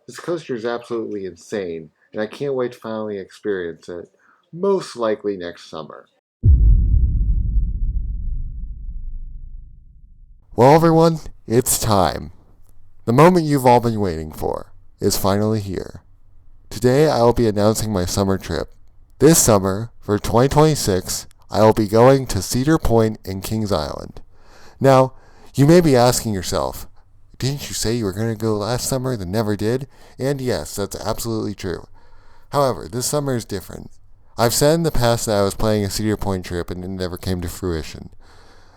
This coaster is absolutely insane, and I can't wait to finally experience it, most likely next summer. Well, everyone, it's time. The moment you've all been waiting for is finally here. Today, I will be announcing my summer trip. This summer, for 2026, I will be going to Cedar Point in Kings Island. Now, you may be asking yourself, didn't you say you were going to go last summer then never did? And yes, that's absolutely true. However, this summer is different. I've said in the past that I was planning a Cedar Point trip and it never came to fruition.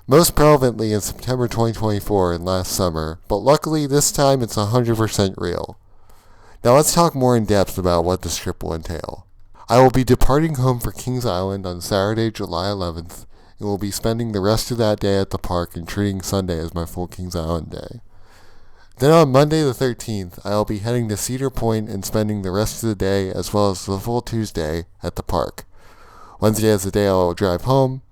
Most relevantly in September 2024 and last summer, but luckily this time it's 100% real. Now let's talk more in depth about what this trip will entail. I will be departing home for Kings Island on Saturday, July 11th, and will be spending the rest of that day at the park and treating Sunday as my full Kings Island day. Then on Monday the 13th, I will be heading to Cedar Point and spending the rest of the day as well as the full Tuesday at the park. Wednesday is the day I will drive home.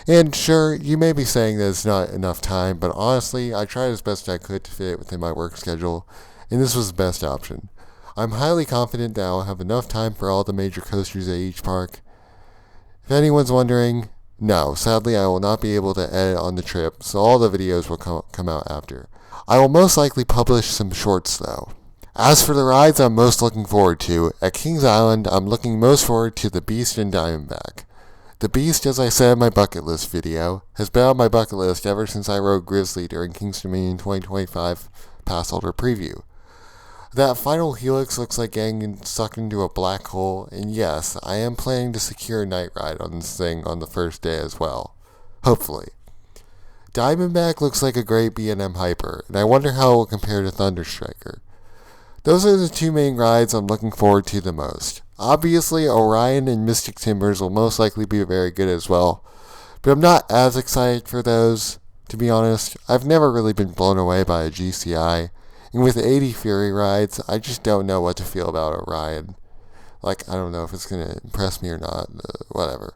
And sure, you may be saying that it's not enough time, but honestly, I tried as best I could to fit it within my work schedule, and this was the best option. I'm highly confident that I'll have enough time for all the major coasters at each park. If anyone's wondering, no, sadly I will not be able to edit on the trip, so all the videos will come out after. I will most likely publish some shorts though. As for the rides I'm most looking forward to, at Kings Island I'm looking most forward to the Beast and Diamondback. The Beast, as I said in my bucket list video, has been on my bucket list ever since I rode Grizzly during Kings Dominion 2025 pass holder preview. That final helix looks like getting sucked into a black hole, and yes, I am planning to secure a night ride on this thing on the first day as well. Hopefully. Diamondback looks like a great B&M Hyper, and I wonder how it will compare to Thunderstriker. Those are the two main rides I'm looking forward to the most. Obviously, Orion and Mystic Timbers will most likely be very good as well, but I'm not as excited for those, to be honest. I've never really been blown away by a GCI, and with 80 Fury rides, I just don't know what to feel about Orion. I don't know if it's going to impress me or not, whatever.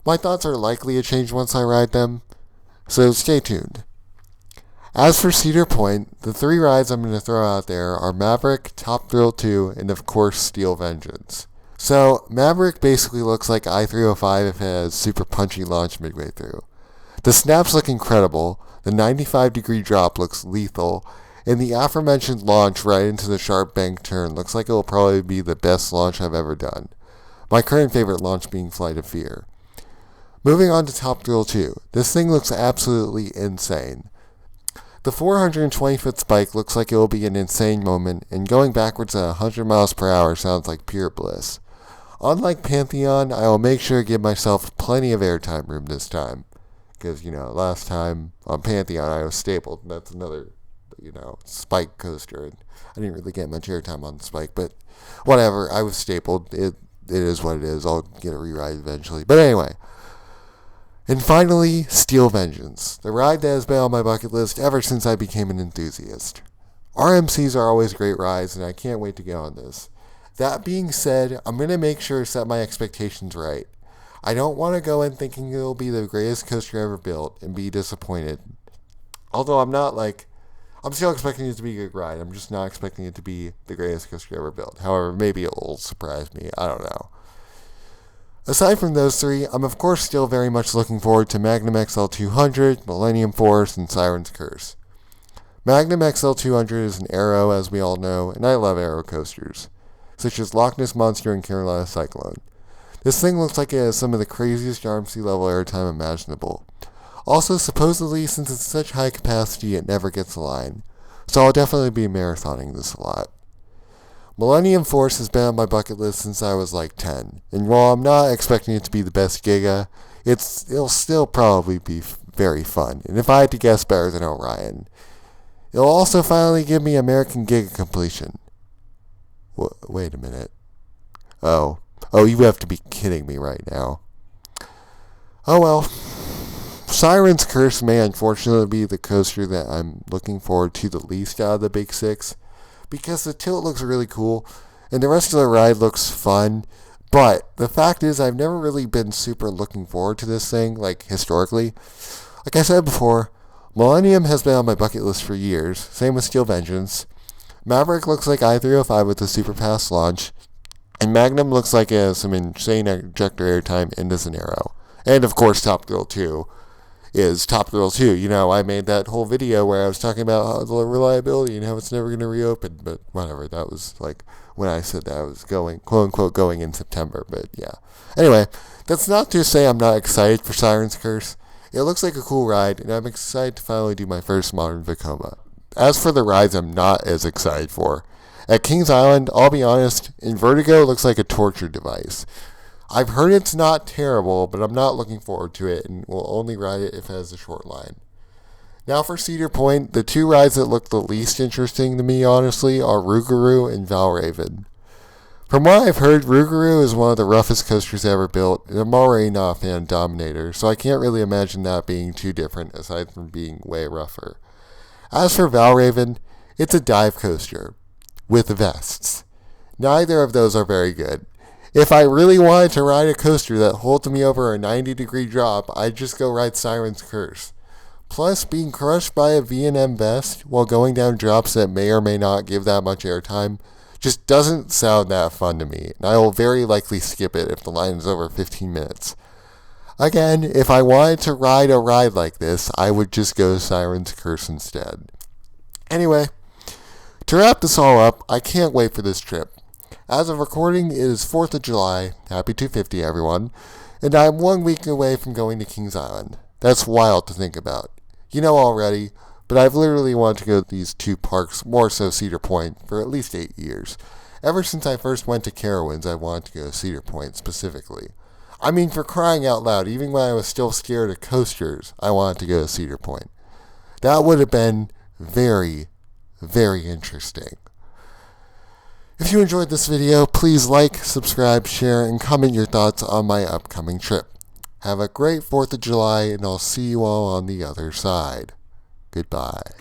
My thoughts are likely to change once I ride them, so stay tuned. As for Cedar Point, the three rides I'm going to throw out there are Maverick, Top Thrill 2, and of course Steel Vengeance. So, Maverick basically looks like I-305 if it has super punchy launch midway through. The snaps look incredible, the 95-degree drop looks lethal, and the aforementioned launch right into the sharp bank turn looks like it will probably be the best launch I've ever done. My current favorite launch being Flight of Fear. Moving on to Top Thrill 2, this thing looks absolutely insane. The 420-foot spike looks like it will be an insane moment, and going backwards at 100 miles per hour sounds like pure bliss. Unlike Pantheon, I will make sure to give myself plenty of airtime room this time. Because, last time on Pantheon I was stapled, and that's another, spike coaster, and I didn't really get much airtime on the spike, but whatever, I was stapled. It is what it is. I'll get a re-ride eventually. But anyway. And finally, Steel Vengeance, the ride that has been on my bucket list ever since I became an enthusiast. RMCs are always great rides, and I can't wait to get on this. That being said, I'm going to make sure to set my expectations right. I don't want to go in thinking it'll be the greatest coaster ever built and be disappointed. Although I'm still expecting it to be a good ride. I'm just not expecting it to be the greatest coaster ever built. However, maybe it will surprise me. I don't know. Aside from those three, I'm of course still very much looking forward to Magnum XL 200, Millennium Force, and Siren's Curse. Magnum XL 200 is an aero, as we all know, and I love aero coasters, such as Loch Ness Monster and Carolina Cyclone. This thing looks like it has some of the craziest RMC level airtime imaginable. Also, supposedly, since it's such high capacity, it never gets a line, so I'll definitely be marathoning this a lot. Millennium Force has been on my bucket list since I was 10, and while I'm not expecting it to be the best Giga, it'll still probably be very fun, and if I had to guess, better than Orion. It'll also finally give me American Giga completion. Wait a minute. Oh, you have to be kidding me right now. Oh well. Siren's Curse may unfortunately be the coaster that I'm looking forward to the least out of the big six, because the tilt looks really cool, and the rest of the ride looks fun, but the fact is I've never really been super looking forward to this thing, historically. Like I said before, Millennium has been on my bucket list for years, same with Steel Vengeance, Maverick looks like I-305 with a super fast launch, and Magnum looks like it has some insane ejector airtime and is an Arrow. And of course, Top Thrill 2 is Top Thrill 2. You know, I made that whole video where I was talking about how the reliability and how it's never going to reopen, but whatever. That was like when I said that I was going, quote unquote, going in September, but yeah. Anyway, that's not to say I'm not excited for Siren's Curse. It looks like a cool ride, and I'm excited to finally do my first modern Vekoma. As for the rides I'm not as excited for, at Kings Island, I'll be honest, Invertigo looks like a torture device. I've heard it's not terrible, but I'm not looking forward to it and will only ride it if it has a short line. Now for Cedar Point, the two rides that look the least interesting to me, honestly, are Rougarou and Valraven. From what I've heard, Rougarou is one of the roughest coasters ever built, and I'm already not a fan of Dominator, so I can't really imagine that being too different aside from being way rougher. As for Valraven, it's a dive coaster with vests. Neither of those are very good. If I really wanted to ride a coaster that holds me over a 90-degree drop, I'd just go ride Siren's Curse. Plus, being crushed by a V&M vest while going down drops that may or may not give that much airtime just doesn't sound that fun to me, and I will very likely skip it if the line is over 15 minutes. Again, if I wanted to ride a ride like this, I would just go Siren's Curse instead. Anyway, to wrap this all up, I can't wait for this trip. As of recording, it is 4th of July, happy 250 everyone, and I'm 1 week away from going to Kings Island. That's wild to think about. You know already, but I've literally wanted to go to these two parks, more so Cedar Point, for at least 8 years. Ever since I first went to Carowinds, I wanted to go to Cedar Point specifically. I mean, for crying out loud, even when I was still scared of coasters, I wanted to go to Cedar Point. That would have been very, very interesting. If you enjoyed this video, please like, subscribe, share, and comment your thoughts on my upcoming trip. Have a great 4th of July, and I'll see you all on the other side. Goodbye.